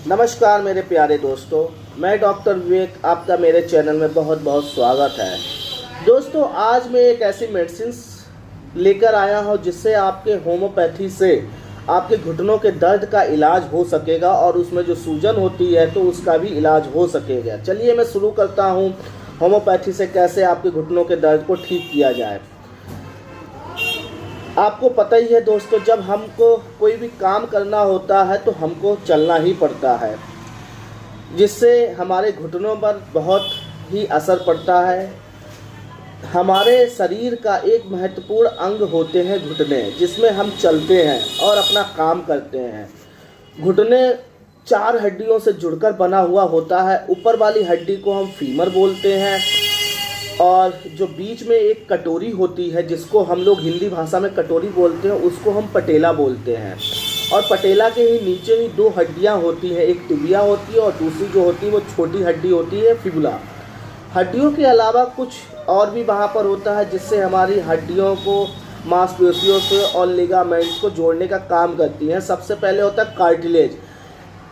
नमस्कार मेरे प्यारे दोस्तों, मैं डॉक्टर विवेक, आपका मेरे चैनल में बहुत बहुत स्वागत है। दोस्तों, आज मैं एक ऐसी मेडिसिन लेकर आया हूं जिससे आपके होम्योपैथी से आपके घुटनों के दर्द का इलाज हो सकेगा और उसमें जो सूजन होती है तो उसका भी इलाज हो सकेगा। चलिए मैं शुरू करता हूं होम्योपैथी से कैसे आपके घुटनों के दर्द को ठीक किया जाए। आपको पता ही है दोस्तों, जब हमको कोई भी काम करना होता है तो हमको चलना ही पड़ता है, जिससे हमारे घुटनों पर बहुत ही असर पड़ता है। हमारे शरीर का एक महत्वपूर्ण अंग होते हैं घुटने, जिसमें हम चलते हैं और अपना काम करते हैं। घुटने 4 हड्डियों से जुड़कर बना हुआ होता है। ऊपर वाली हड्डी को हम फीमर बोलते हैं और जो बीच में एक कटोरी होती है, जिसको हम लोग हिंदी भाषा में कटोरी बोलते हैं, उसको हम पटेला बोलते हैं। और पटेला के ही नीचे ही 2 हड्डियां होती हैं, एक टिबिया होती है और दूसरी जो होती है वो छोटी हड्डी होती है, फिबुला। हड्डियों के अलावा कुछ और भी वहाँ पर होता है, जिससे हमारी हड्डियों को मांसपेशियों से और लिगामेंट्स को जोड़ने का काम करती हैं। सबसे पहले होता है कार्टिलेज।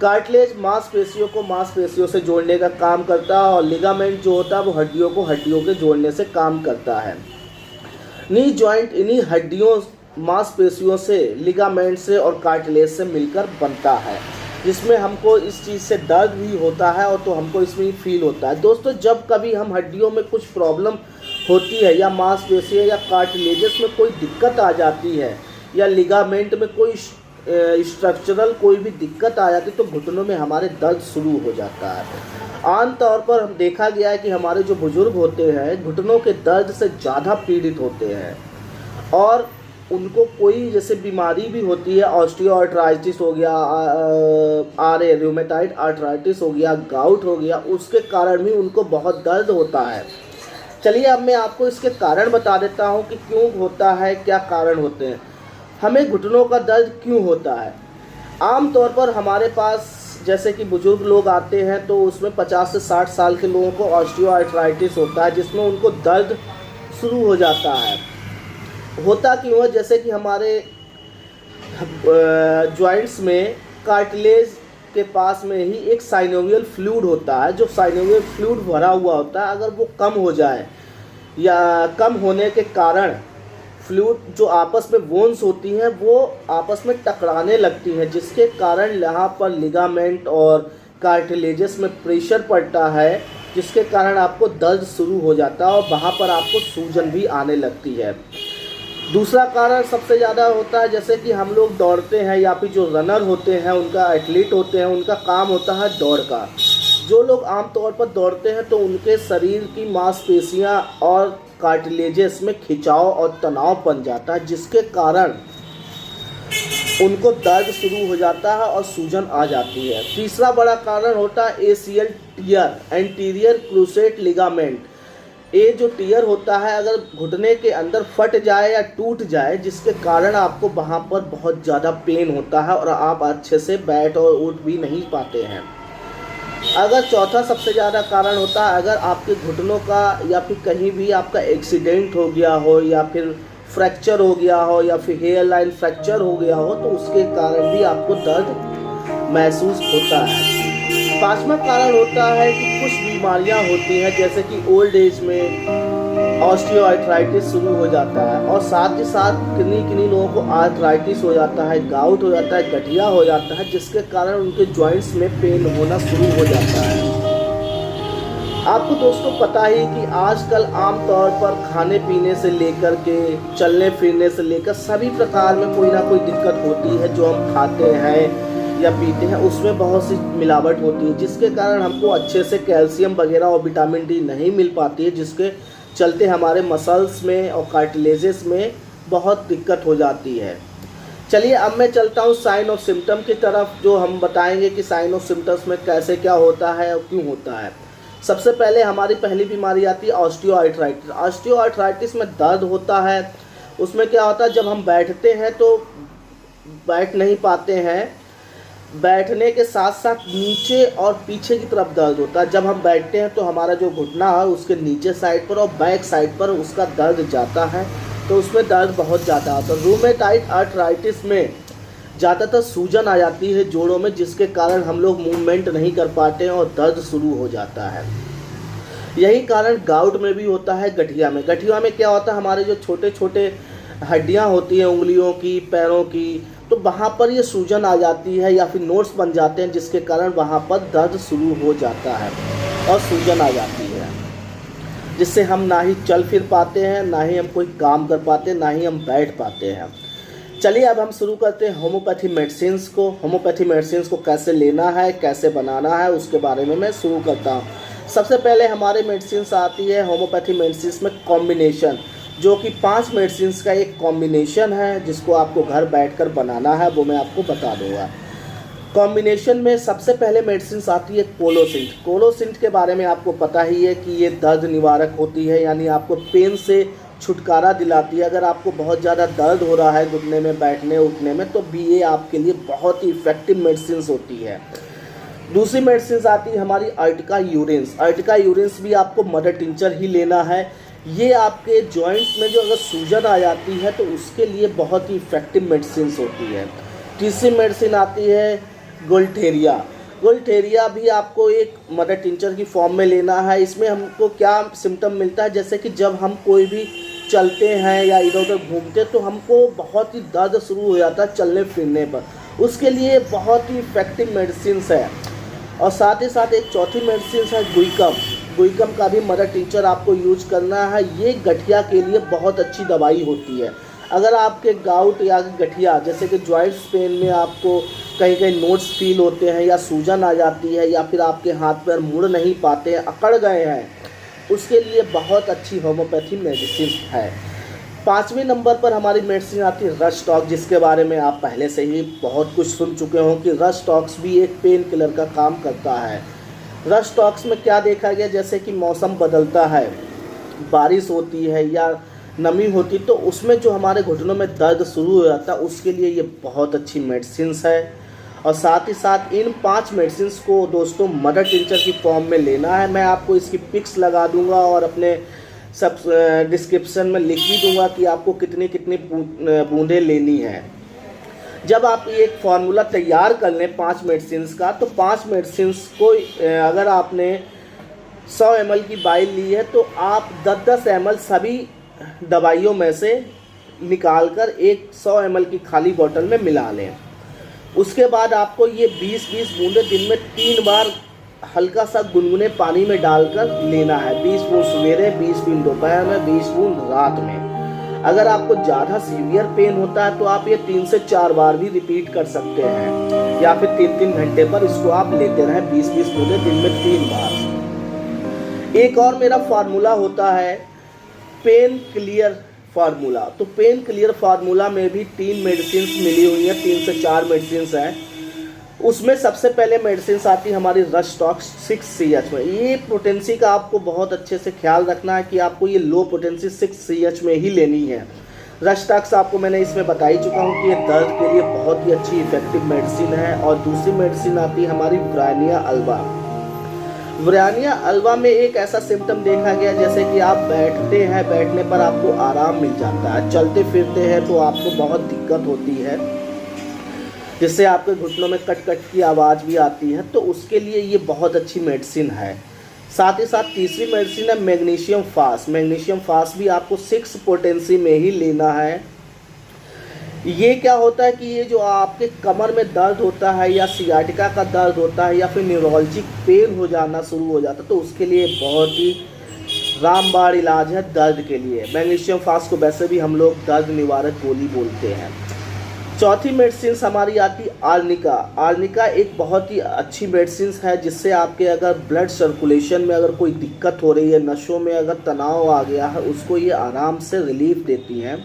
कार्टिलेज मांसपेशियों को मांसपेशियों से जोड़ने का काम करता है और लिगामेंट जो होता है वो हड्डियों को हड्डियों के जोड़ने से काम करता है। नी जॉइंट इन्हीं हड्डियों, मांसपेशियों से, लिगामेंट से और कार्टिलेज से मिलकर बनता है, जिसमें हमको इस चीज़ से दर्द भी होता है और तो हमको इसमें फील होता है। दोस्तों, जब कभी हम हड्डियों में कुछ प्रॉब्लम होती है या मांसपेशियों या कार्टिलेजेस में कोई दिक्कत आ जाती है या लिगामेंट में कोई स्ट्रक्चरल कोई भी दिक्कत आ जाती है तो घुटनों में हमारे दर्द शुरू हो जाता है। आम तौर पर हम देखा गया है कि हमारे जो बुजुर्ग होते हैं घुटनों के दर्द से ज़्यादा पीड़ित होते हैं और उनको कोई जैसे बीमारी भी होती है, ऑस्टियोआर्थराइटिस हो गया, रूमेटाइड आर्थराइटिस हो गया, गाउट हो गया, उसके कारण भी उनको बहुत दर्द होता है। चलिए अब मैं आपको इसके कारण बता देता हूँ कि क्यों होता है, क्या कारण होते हैं, हमें घुटनों का दर्द क्यों होता है। आम तौर पर हमारे पास जैसे कि बुजुर्ग लोग आते हैं तो उसमें 50 से 60 साल के लोगों को ऑस्टियोआर्थराइटिस होता है, जिसमें उनको दर्द शुरू हो जाता है। होता क्यों है, जैसे कि हमारे जॉइंट्स में कार्टिलेज के पास में ही एक साइनोवियल फ्लूइड होता है। जो साइनोवियल फ्लूइड भरा हुआ होता है, अगर वो कम हो जाए या कम होने के कारण फ्लूइड जो आपस में बोन्स होती हैं वो आपस में टकराने लगती हैं, जिसके कारण यहाँ पर लिगामेंट और कार्टिलेजेस में प्रेशर पड़ता है, जिसके कारण आपको दर्द शुरू हो जाता है और वहाँ पर आपको सूजन भी आने लगती है। दूसरा कारण सबसे ज़्यादा होता है, जैसे कि हम लोग दौड़ते हैं या फिर जो रनर होते हैं, उनका एथलीट होते हैं, उनका काम होता है दौड़ का। जो लोग आम तौर पर दौड़ते हैं तो उनके शरीर की मांसपेशियां और कार्टिलेजेस में खिंचाव और तनाव बन जाता है, जिसके कारण उनको दर्द शुरू हो जाता है और सूजन आ जाती है। तीसरा बड़ा कारण होता है ACL tear, anterior cruciate ligament. ये जो टियर होता है, अगर घुटने के अंदर फट जाए या टूट जाए, जिसके कारण आपको वहाँ पर बहुत ज़्यादा पेन होता है और आप अच्छे से बैठ और उठ भी नहीं पाते हैं। अगर चौथा सबसे ज़्यादा कारण होता है, अगर आपके घुटनों का या फिर कहीं भी आपका एक्सीडेंट हो गया हो या फिर फ्रैक्चर हो गया हो या फिर हेयर लाइन फ्रैक्चर हो गया हो, तो उसके कारण भी आपको दर्द महसूस होता है। पांचवा कारण होता है कि कुछ बीमारियां होती हैं, जैसे कि ओल्ड एज में ऑस्टियोआर्थराइटिस शुरू हो जाता है और साथ ही साथ किन्हीं लोगों को आर्थराइटिस हो जाता है, गाउट हो जाता है, गठिया हो जाता है, जिसके कारण उनके जॉइंट्स में पेन होना शुरू हो जाता है। आपको दोस्तों पता ही कि आजकल आम तौर पर खाने पीने से लेकर के चलने फिरने से लेकर सभी प्रकार में कोई ना कोई दिक्कत होती है। जो हम खाते हैं या पीते हैं उसमें बहुत सी मिलावट होती है, जिसके कारण हमको अच्छे से कैल्शियम वगैरह और विटामिन डी नहीं मिल पाती है, जिसके चलते हमारे मसल्स में और कार्टिलेजेस में बहुत दिक्कत हो जाती है। चलिए अब मैं चलता हूँ साइन और सिम्टम की तरफ, जो हम बताएंगे कि साइन और सिम्टम्स में कैसे क्या होता है और क्यों होता है। सबसे पहले हमारी पहली बीमारी आती है ऑस्टियोआर्थराइटिस। ऑस्टियोआर्थराइटिस में दर्द होता है। उसमें क्या होता है, जब हम बैठते हैं तो बैठ नहीं पाते हैं, बैठने के साथ साथ नीचे और पीछे की तरफ दर्द होता है। जब हम बैठते हैं तो हमारा जो घुटना है उसके नीचे साइड पर और बैक साइड पर उसका दर्द जाता है, तो उसमें दर्द बहुत ज़्यादा होता है। रूमेटाइड आर्थराइटिस में ज़्यादातर सूजन आ जाती है जोड़ों में, जिसके कारण हम लोग मूवमेंट नहीं कर पाते हैं और दर्द शुरू हो जाता है। यही कारण गाउट में भी होता है, गठिया में। गठिया में क्या होता है, हमारे जो छोटे छोटे हड्डियां होती हैं उंगलियों की, पैरों की, तो वहाँ पर ये सूजन आ जाती है या फिर नोट्स बन जाते हैं, जिसके कारण वहाँ पर दर्द शुरू हो जाता है और सूजन आ जाती है, जिससे हम ना ही चल फिर पाते हैं, ना ही हम कोई काम कर पाते हैं, ना ही हम बैठ पाते हैं। चलिए अब हम शुरू करते हैं होम्योपैथी मेडिसिन्स को। होम्योपैथी मेडिसिन्स को कैसे लेना है, कैसे बनाना है, उसके बारे में मैं शुरू करता हूँ। सबसे पहले हमारे मेडिसिन्स आती है होम्योपैथी मेडिसिन्स में कॉम्बिनेशन, जो कि 5 मेडिसिन्स का एक कॉम्बिनेशन है, जिसको आपको घर बैठकर बनाना है, वो मैं आपको बता दूंगा। कॉम्बिनेशन में सबसे पहले मेडिसिन्स आती है कोलोसिंट। कोलोसिंट के बारे में आपको पता ही है कि ये दर्द निवारक होती है, यानी आपको पेन से छुटकारा दिलाती है। अगर आपको बहुत ज़्यादा दर्द हो रहा है घुटने में, बैठने उठने में, तो भी ये आपके लिए बहुत ही इफ़ेक्टिव मेडिसिन्स होती है। दूसरी मेडिसिन आती है हमारी अर्टिका यूरिन्स। अर्टिका यूरिन्स भी आपको मदर टिंचर ही लेना है। ये आपके जॉइंट्स में जो अगर सूजन आ जाती है तो उसके लिए बहुत ही इफ़ेक्टिव मेडिसिन होती है। तीसरी मेडिसिन आती है गोल्टेरिया। गोल्टेरिया भी आपको एक मदर टिंचर की फॉर्म में लेना है। इसमें हमको क्या सिम्टम मिलता है, जैसे कि जब हम कोई भी चलते हैं या इधर उधर घूमते तो हमको बहुत ही दर्द शुरू हो जाता है चलने फिरने पर, उसके लिए बहुत ही इफ़ेक्टिव मेडिसिन है। और साथ ही साथ एक चौथी मेडिसिन है गुइकम। गुइकम का भी मदर टिंचर आपको यूज करना है। ये गठिया के लिए बहुत अच्छी दवाई होती है। अगर आपके गाउट या गठिया जैसे कि जॉइंट्स पेन में आपको कहीं कहीं नोट्स फील होते हैं या सूजन आ जाती है या फिर आपके हाथ पैर मुड़ नहीं पाते हैं, अकड़ गए हैं, उसके लिए बहुत अच्छी होम्योपैथी मेडिसिन है। 5वें नंबर पर हमारी मेडिसिन आती है रस्टॉक, जिसके बारे में आप पहले से ही बहुत कुछ सुन चुके हो कि रस्टॉक्स भी एक पेन किलर का काम करता है। रस्टॉक्स में क्या देखा गया, जैसे कि मौसम बदलता है, बारिश होती है या नमी होती, तो उसमें जो हमारे घुटनों में दर्द शुरू हो जाता है, उसके लिए ये बहुत अच्छी मेडिसिन है। और साथ ही साथ इन 5 मेडिसिन को दोस्तों मदर टिंचर की फॉर्म में लेना है। मैं आपको इसकी पिक्स लगा दूंगा और अपने सब डिस्क्रिप्शन में लिख भी दूंगा कि आपको कितनी कितनी बूंदें लेनी है। जब आप एक फार्मूला तैयार कर लें 5 मेडिसिन का, तो 5 मेडिसिन को अगर आपने 100 ml की बाइल ली है तो आप 10-10 ml सभी दवाइयों में से निकालकर एक 100 ml की खाली बोतल में मिला लें। उसके बाद आपको ये 20-20 बूंदें दिन में 3 बार हल्का सा गुनगुने पानी में डालकर लेना है। 20 बूंद सवेरे, 20 बूंद दोपहर में, 20 बूंद रात में। अगर आपको ज़्यादा सीवियर पेन होता है तो आप ये 3 से 4 बार भी रिपीट कर सकते हैं, या फिर 3-3 घंटे पर इसको आप लेते रहें 20-20 बूंदें दिन में 3 बार। एक और मेरा फार्मूला होता है पेन क्लियर फार्मूला। तो पेन क्लियर फार्मूला में भी 3 मेडिसिन मिली हुई हैं, 3 से 4 मेडिसिन हैं। उसमें सबसे पहले मेडिसिन आती है हमारी रस्टॉक 6CH में। ये पोटेंसी का आपको बहुत अच्छे से ख्याल रखना है कि आपको ये लो पोटेंसी 6CH में ही लेनी है। रस्टॉक्स आपको मैंने इसमें बता ही चुका हूँ कि ये दर्द के लिए बहुत ही अच्छी इफेक्टिव मेडिसिन है। और दूसरी मेडिसिन आती है हमारी ब्रानिया अल्वा। ब्रानिया अल्वा में एक ऐसा सिम्टम देखा गया जैसे कि आप बैठते हैं, बैठने पर आपको आराम मिल जाता है, चलते फिरते हैं तो आपको बहुत दिक्कत होती है, जिससे आपके घुटनों में कट कट की आवाज़ भी आती है, तो उसके लिए ये बहुत अच्छी मेडिसिन है। साथ ही साथ तीसरी मेडिसिन है मैग्नीशियम फास्ट। मैग्नीशियम फास्ट भी आपको 6 पोटेंसी में ही लेना है। ये क्या होता है कि ये जो आपके कमर में दर्द होता है या सियाटिका का दर्द होता है या फिर न्यूरोलॉजिक पेन हो जाना शुरू हो जाता है, तो उसके लिए बहुत ही रामबाण इलाज है दर्द के लिए। मैग्नीशियम फास्ट को वैसे भी हम लोग दर्द निवारक गोली बोलते हैं। चौथी मेडिसिन हमारी आती है आर्निका। आर्निका एक बहुत ही अच्छी मेडिसिन है, जिससे आपके अगर ब्लड सर्कुलेशन में अगर कोई दिक्कत हो रही है, नसों में अगर तनाव आ गया है, उसको ये आराम से रिलीफ देती हैं।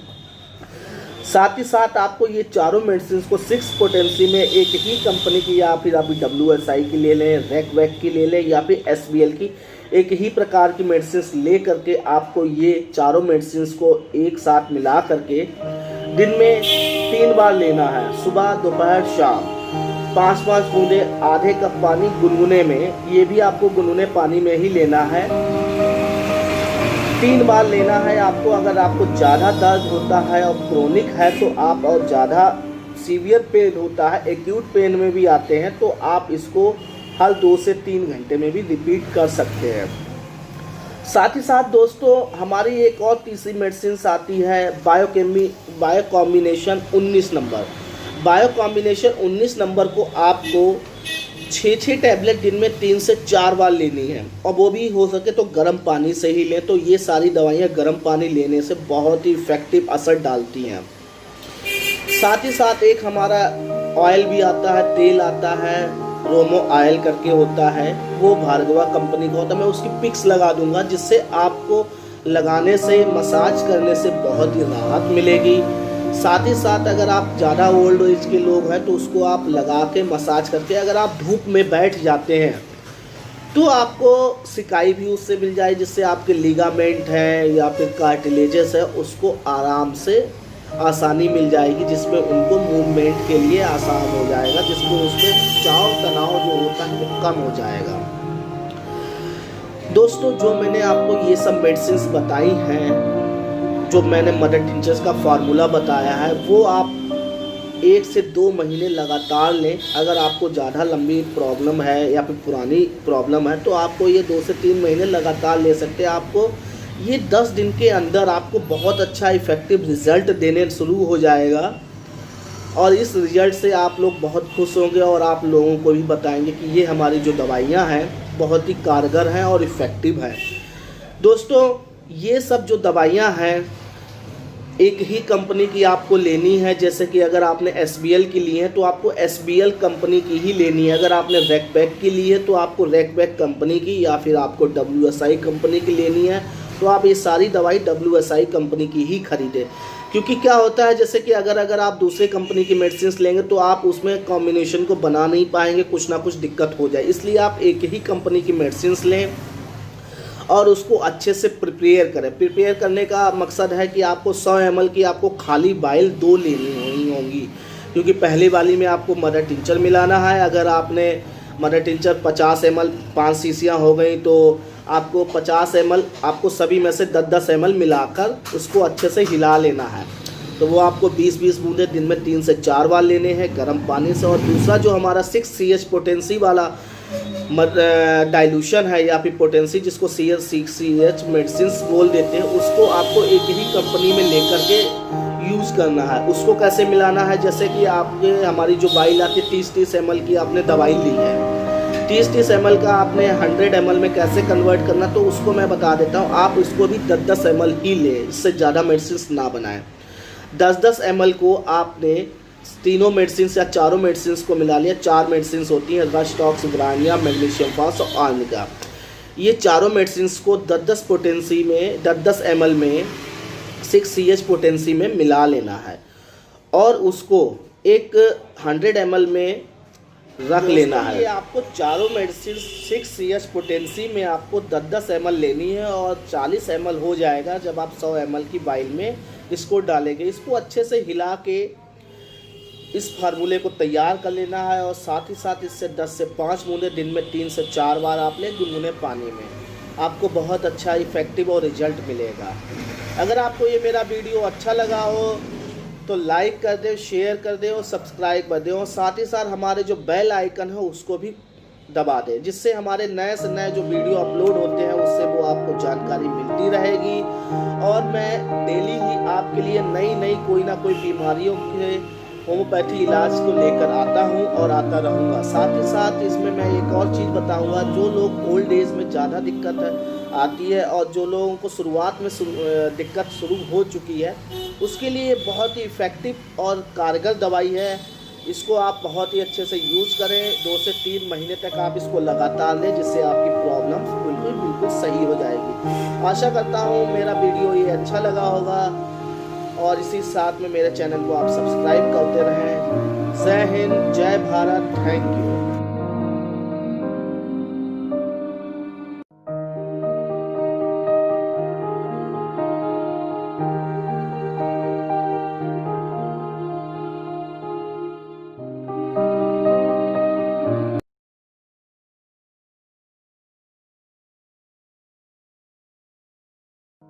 साथ ही साथ आपको ये चारों मेडिसिन को 6 पोटेंसी में एक ही कंपनी की, या फिर अभी WSI की ले लें, रैक की ले लें, या फिर SBL की, एक ही प्रकार की मेडिसिन ले करके आपको ये चारों मेडिसिन को एक साथ मिला करके दिन में 3 बार लेना है, सुबह दोपहर शाम। 5-5 बूंदें आधे कप पानी गुनगुने में, ये भी आपको गुनगुने पानी में ही लेना है। 3 बार लेना है आपको। अगर आपको ज़्यादा दर्द होता है और क्रोनिक है तो आप और ज़्यादा सीवियर पेन होता है, एक्यूट पेन में भी आते हैं, तो आप इसको हर 2 से 3 घंटे में भी रिपीट कर सकते हैं। साथ ही साथ दोस्तों हमारी एक और तीसरी मेडिसिन आती है bio combination 19 number. Bio combination 19 number को आपको 6 टैबलेट दिन में 3 से 4 बार लेनी है, और वो भी हो सके तो गर्म पानी से ही लें। तो ये सारी दवाइयाँ गर्म पानी लेने से बहुत ही इफ़ेक्टिव असर डालती हैं। साथ ही साथ एक हमारा ऑयल भी आता है, तेल आता है, रोमो ऑयल करके होता है, वो भार्गवा कंपनी का होता है। मैं उसकी पिक्स लगा दूंगा, जिससे आपको लगाने से, मसाज करने से बहुत ही राहत मिलेगी। साथ ही साथ अगर आप ज़्यादा ओल्ड एज के लोग हैं तो उसको आप लगा के मसाज करके, अगर आप धूप में बैठ जाते हैं तो आपको सिकाई भी उससे मिल जाए, जिससे आपके लिगामेंट हैं या फिर कार्टिलेजेस है उसको आराम से आसानी मिल जाएगी, जिसमें उनको मूवमेंट के लिए आसान हो जाएगा, जिसमें उसमें खिंचाव तनाव जो होता है वो कम हो जाएगा। दोस्तों जो मैंने आपको ये सब मेडिसिन बताई हैं, जो मैंने मदर टिंचर्स का फार्मूला बताया है, वो आप 1 से 2 महीने लगातार लें। अगर आपको ज़्यादा लंबी प्रॉब्लम है या फिर पुरानी प्रॉब्लम है तो आपको ये 2 से 3 महीने लगातार ले सकते हैं। आपको ये 10 दिन के अंदर आपको बहुत अच्छा इफ़ेक्टिव रिज़ल्ट देने शुरू हो जाएगा, और इस रिज़ल्ट से आप लोग बहुत खुश होंगे, और आप लोगों को भी बताएंगे कि ये हमारी जो दवाइयाँ हैं बहुत ही कारगर हैं और इफ़ेक्टिव हैं। दोस्तों ये सब जो दवाइयाँ हैं एक ही कंपनी की आपको लेनी है। जैसे कि अगर आपने SBL की ली है तो आपको SBL कंपनी की ही लेनी है। अगर आपने रैकबैक की ली है तो आपको रैकबैक कंपनी की, या फिर आपको WSI कंपनी की लेनी है तो आप ये सारी दवाई WSI कंपनी की ही खरीदें। क्योंकि क्या होता है, जैसे कि अगर आप दूसरे कंपनी की मेडिसिन लेंगे तो आप उसमें कॉम्बिनेशन को बना नहीं पाएंगे, कुछ ना कुछ दिक्कत हो जाए। इसलिए आप एक ही कंपनी की मेडिसिन लें और उसको अच्छे से प्रिपेयर करें। प्रिपेयर करने का मकसद है कि आपको 100 ml की आपको खाली बाइल 2 लेनी होंगी, क्योंकि पहले वाली में आपको मदर टिंचर मिलाना है। अगर आपने मदर टिंचर 50 ml 5 शीशियाँ हो गई तो आपको 50 ml आपको सभी में से 10-10 ml मिलाकर उसको अच्छे से हिला लेना है। तो वो आपको 20-20 बूंदे दिन में 3 से 4 बार लेने हैं गर्म पानी से। और दूसरा जो हमारा 6CH पोटेंसी वाला डाइल्यूशन है या फिर पोटेंसी, जिसको CH मेडिसिन बोल देते हैं, उसको आपको एक ही कंपनी में लेकर के यूज़ करना है। उसको कैसे मिलाना है, जैसे कि आपके हमारी जो बाइल आती है 30-30 ml की आपने दवाई ली है, 30-30 ml का आपने 100 ml में कैसे कन्वर्ट करना, तो उसको मैं बता देता हूँ। आप इसको भी 10-10 ml ही लें, इससे ज़्यादा मेडिसिन ना बनाएं। 10-10 ml को आपने तीनों मेडिसिन या चारों मेडिसिन को मिला लिया। 4 मेडिसिन होती हैं, रस्टॉक्स, ग्रानिया, मैग्नीशियम फास और आर्निका। ये चारों मेडिसिन को 10-10 पोटेंसी में 10-10 ml में 6CH पोटेंसी में मिला लेना है, और उसको एक 100 ml में रख लेना है। ये आपको चारों मेडिसिन 6CH पोटेंसी में आपको 10-10 ml लेनी है, और 40 ml हो जाएगा जब आप 100 ml की बाइल में इसको डालेंगे। इसको अच्छे से हिला के इस फार्मूले को तैयार कर लेना है, और साथ ही साथ इससे 10 से 5 बूंदे दिन में 3 से 4 बार आप लें गुनगुने पानी में। आपको बहुत अच्छा इफ़ेक्टिव और रिजल्ट मिलेगा। अगर आपको ये मेरा वीडियो अच्छा लगा हो तो लाइक कर दें, शेयर कर दें और सब्सक्राइब कर दें, और साथ ही साथ हमारे जो बेल आइकन है उसको भी दबा दें, जिससे हमारे नए से नए जो वीडियो अपलोड होते हैं उससे वो आपको जानकारी मिलती रहेगी। और मैं डेली ही आपके लिए नई कोई ना कोई बीमारियों के होम्योपैथी इलाज को लेकर आता हूं और आता रहूंगा। साथ ही साथ इसमें मैं एक और चीज़ बताऊंगा, जो लोग ओल्ड एज में ज़्यादा दिक्कत आती है और जो लोगों को शुरुआत में दिक्कत शुरू हो चुकी है, उसके लिए बहुत ही इफ़ेक्टिव और कारगर दवाई है। इसको आप बहुत ही अच्छे से यूज़ करें। 2 से 3 महीने तक आप इसको लगातार लें, जिससे आपकी प्रॉब्लम बिल्कुल सही हो जाएगी। आशा करता हूँ मेरा वीडियो ये अच्छा लगा होगा, और इसी साथ में मेरे चैनल को आप सब्सक्राइब करते रहें। जय हिंद, जय भारत, थैंक यू।